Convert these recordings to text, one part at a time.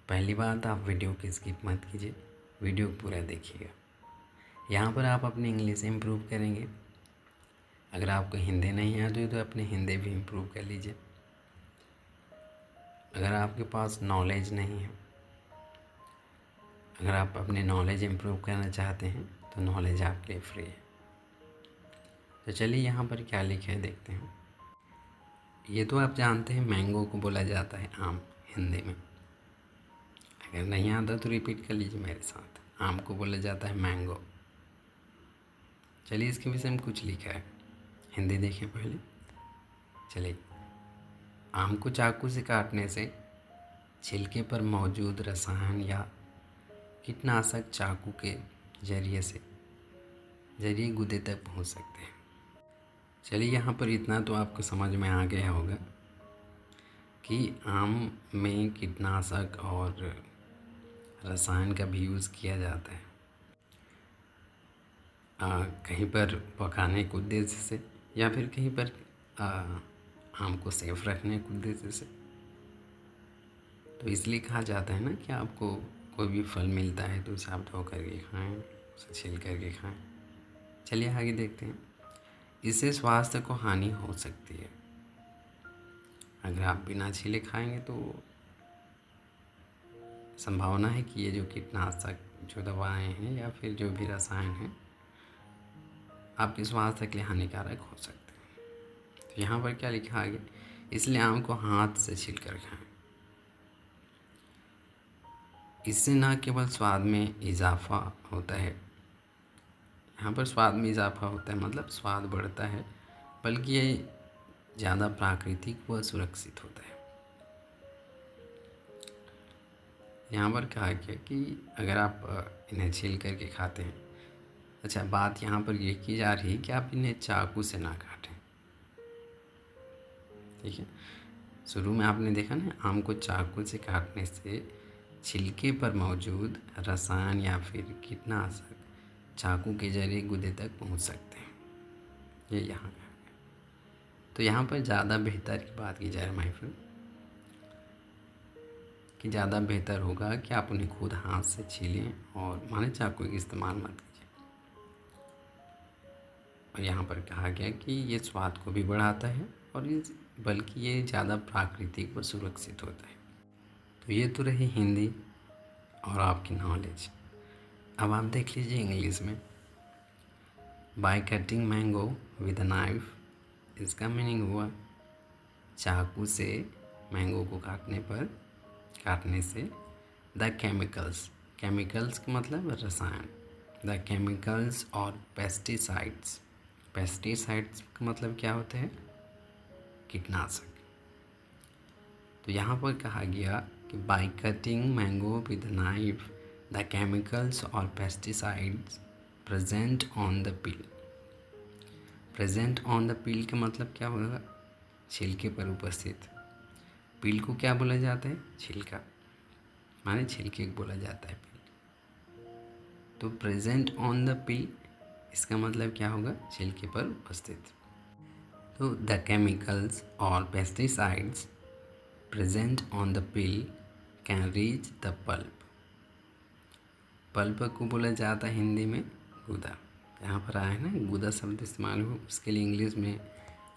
पहली बात, आप वीडियो की स्किप मत कीजिए, वीडियो पूरा देखिएगा। यहाँ पर आप अपनी इंग्लिश इम्प्रूव करेंगे। अगर आपको हिंदी नहीं आती है तो अपनी हिंदी भी इम्प्रूव कर लीजिए। अगर आपके पास नॉलेज नहीं है, अगर आप अपनी नॉलेज इम्प्रूव करना चाहते हैं तो नॉलेज आपके लिए फ्री है। तो चलिए यहाँ पर क्या लिखा है देखते हैं। ये तो आप जानते हैं, मैंगो को बोला जाता है आम हिंदी में। अगर नहीं आता तो रिपीट कर लीजिए मेरे साथ। आम को बोला जाता है मैंगो। चलिए इसके विषय में कुछ लिखा है, हिंदी देखें पहले। चलिए, आम को चाकू से काटने से छिलके पर मौजूद रसायन या कीटनाशक चाकू के जरिए गूदे तक पहुंच सकते हैं। चलिए यहाँ पर इतना तो आपको समझ में आ गया होगा कि आम में कीटनाशक और रसायन का भी यूज़ किया जाता है, कहीं पर पकाने के उद्देश्य से या फिर कहीं पर आम को सेफ रखने के उद्देश्य से। तो इसलिए कहा जाता है ना कि आपको कोई भी फल मिलता है तो उसे आप धो करके खाएं, उसे छील करके खाएं। चलिए आगे देखते हैं। इससे स्वास्थ्य को हानि हो सकती है। अगर आप बिना छीले खाएंगे तो संभावना है कि ये जो कीटनाशक जो दवाएं हैं या फिर जो भी रसायन हैं आपके स्वास्थ्य के लिए हानिकारक हो सकते हैं। तो यहाँ पर क्या लिखा आगे, इसलिए आम को हाथ से छील कर खाएं। इससे न केवल स्वाद में इजाफा होता है, यहाँ पर स्वाद में इजाफा होता है मतलब स्वाद बढ़ता है, बल्कि ये ज़्यादा प्राकृतिक व सुरक्षित होता है। यहाँ पर कहा गया कि अगर आप इन्हें छील करके खाते हैं, अच्छा बात यहाँ पर ये की जा रही है कि आप इन्हें चाकू से ना काटें। ठीक है, शुरू में आपने देखा ना, आम को चाकू से काटने से छिलके पर मौजूद रसायन या फिर कीटनाशक चाकू के जरिए गूदे तक पहुंच सकते हैं, ये यहाँ कहा गया। तो यहाँ पर ज़्यादा बेहतर की बात की जाए माय फ्रेंड, कि ज़्यादा बेहतर होगा कि आप उन्हें खुद हाथ से छीलें और माने चाकू का इस्तेमाल मत कीजिए। और यहाँ पर कहा गया कि ये स्वाद को भी बढ़ाता है और बल्कि ये ज़्यादा प्राकृतिक व सुरक्षित होता है। तो ये तो रही हिंदी और आपकी नॉलेज। अब आप देख लीजिए इंग्लिश में। Bye cutting mango with a knife, इसका मीनिंग हुआ चाकू से मैंगो को काटने से द केमिकल्स, केमिकल्स का मतलब रसायन, द केमिकल्स और पेस्टिसाइड्स, पेस्टिसाइड्स का मतलब क्या होते हैं, कीटनाशक। तो यहाँ पर कहा गया कि by cutting mango with knife the chemicals और pesticides present on the peel, present on the peel का मतलब क्या होगा, छिलके पर उपस्थित। पिल को क्या बोला जाता है, छिलका, माने छिलके को बोला जाता है पिल। तो प्रेजेंट ऑन द पिल इसका मतलब क्या होगा, छिलके पर उपस्थित। तो द केमिकल्स और pesticides present on the pill can reach the pulp, pulp को बोला जाता है हिंदी में गूदा। यहाँ पर आया है ना गूदा शब्द इस्तेमाल हुआ, उसके लिए इंग्लिश में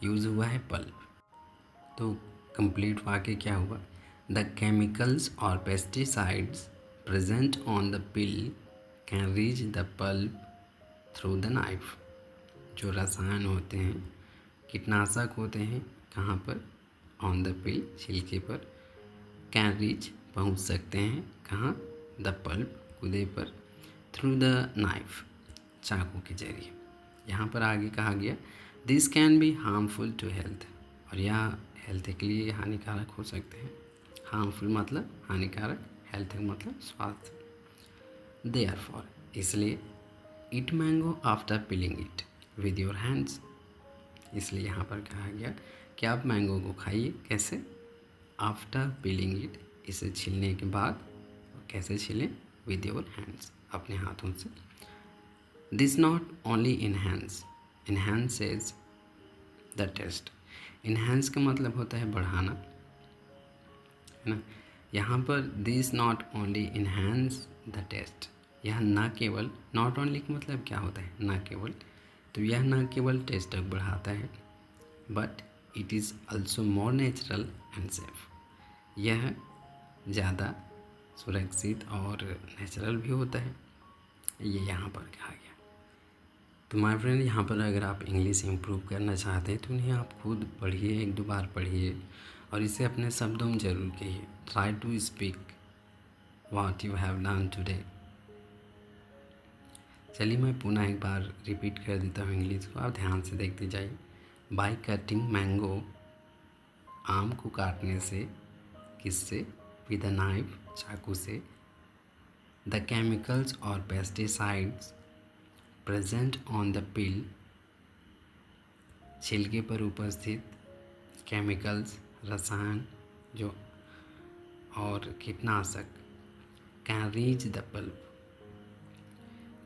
यूज़ हुआ है पल्प। तो कंप्लीट वाक्य क्या हुआ, द केमिकल्स और pesticides present on the pill can reach the pulp through the knife. जो रसायन होते हैं, कीटनाशक होते हैं, कहाँ पर, ऑन द पिल, छिलके पर, कैन रीच पहुँच सकते हैं, कहाँ, द पल्प, गूदे पर, थ्रू द नाइफ, चाकू के जरिए। यहाँ पर आगे कहा गया this can be harmful to health, और यह हेल्थ के लिए हानिकारक हो सकते हैं। हार्मफुल मतलब हानिकारक, हेल्थ मतलब स्वास्थ्य। देयरफॉर, इसलिए eat mango after peeling it with your hands, इसलिए यहाँ पर कहा गया कि आप मैंगो को खाइए, कैसे, आफ्टर पिलिंग इट, इसे छीलने के बाद। कैसे छीलें, विद योर हैंड्स, अपने हाथों से। This not only enhances the taste, enhance का मतलब होता है बढ़ाना, है ना। यहाँ पर this not only enhance the taste, यह न केवल, नॉट ओनली का मतलब क्या होता है, न केवल, तो यह न केवल टेस्ट तक बढ़ाता है but it is also more natural and safe, यह ज़्यादा सुरक्षित और नेचुरल भी होता है, ये यहाँ पर कहा गया। तो माय फ्रेंड, यहाँ पर अगर आप इंग्लिश इम्प्रूव करना चाहते हैं तो उन्हें आप खुद पढ़िए, 1-2 बार पढ़िए और इसे अपने शब्दों में ज़रूर कहिए। Try to speak what you have learn today. चलिए मैं पुनः एक बार रिपीट कर देता हूँ इंग्लिश को, आप ध्यान से देखते जाइए। बाय कटिंग मैंगो, आम को काटने से, किससे, विद अ नाइफ, चाकू से, द केमिकल्स और पेस्टिसाइड्स प्रेजेंट ऑन द पिल, छिलके पर उपस्थित केमिकल्स, रसायन जो और कीटनाशक, कैन रीच द पल्प,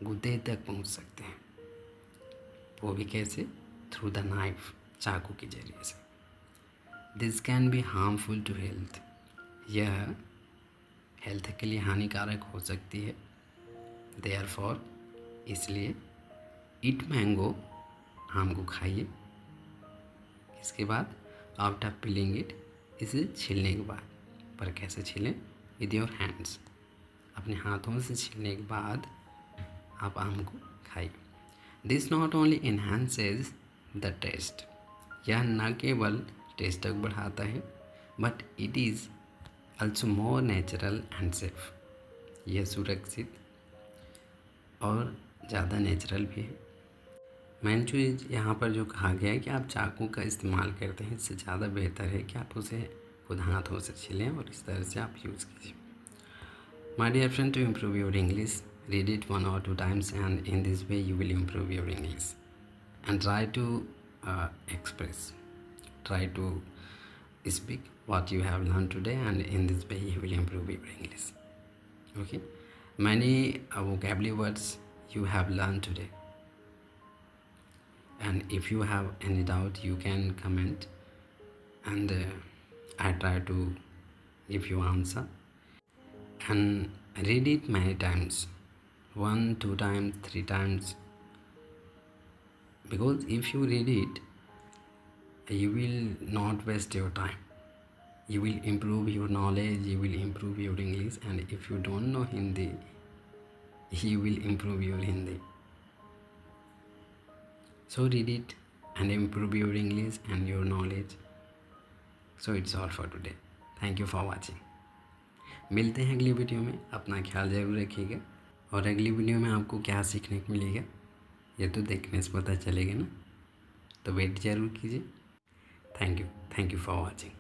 गुदे तक पहुंच सकते हैं, वो भी कैसे, थ्रू द नाइफ, चाकू के जरिए से। This can be harmful to health, यह हेल्थ के लिए हानिकारक हो सकती है। देयरफॉर, इसलिए, ईट मैंगो, आम को खाइए, इसके बाद, आफ्टर पिलिंग इट, इसे छीलने के बाद, पर कैसे छीलें, विद योर हैंड्स, अपने हाथों से छीलने के बाद आप आम को खाइए। This not only enhances the taste, यह न केवल टेस्ट तक बढ़ाता है but it is also more natural and safe, यह सुरक्षित और ज़्यादा नेचुरल भी है। मेन चीज़ यहाँ पर जो कहा गया है कि आप चाकू का इस्तेमाल करते हैं, इससे ज़्यादा बेहतर है कि आप उसे खुद हाथों से छीलें और इस तरह से आप यूज़ कीजिए। My dear friend, to improve your English, read it 1 or 2 times, and in this way you will improve your English. And try to express, try to speak what you have learned today, and in this way you will improve your English. Okay, many vocabulary words you have learned today, and if you have any doubt you can comment, and I try to give you answer. And read it many times, 1, 2 times, 3 times, because if you read it you will not waste your time, you will improve your knowledge, you will improve your English, and if you don't know Hindi you will improve your Hindi. So read it and improve your English and your knowledge. So it's all for today. Thank you for watching. मिलते हैं अगली video में, अपना ख्याल ज़रूर रखिएगा, और अगली वीडियो में आपको क्या सीखने को मिलेगा ये तो देखने से पता चलेगा ना, तो वेट ज़रूर कीजिए। Thank you for watching.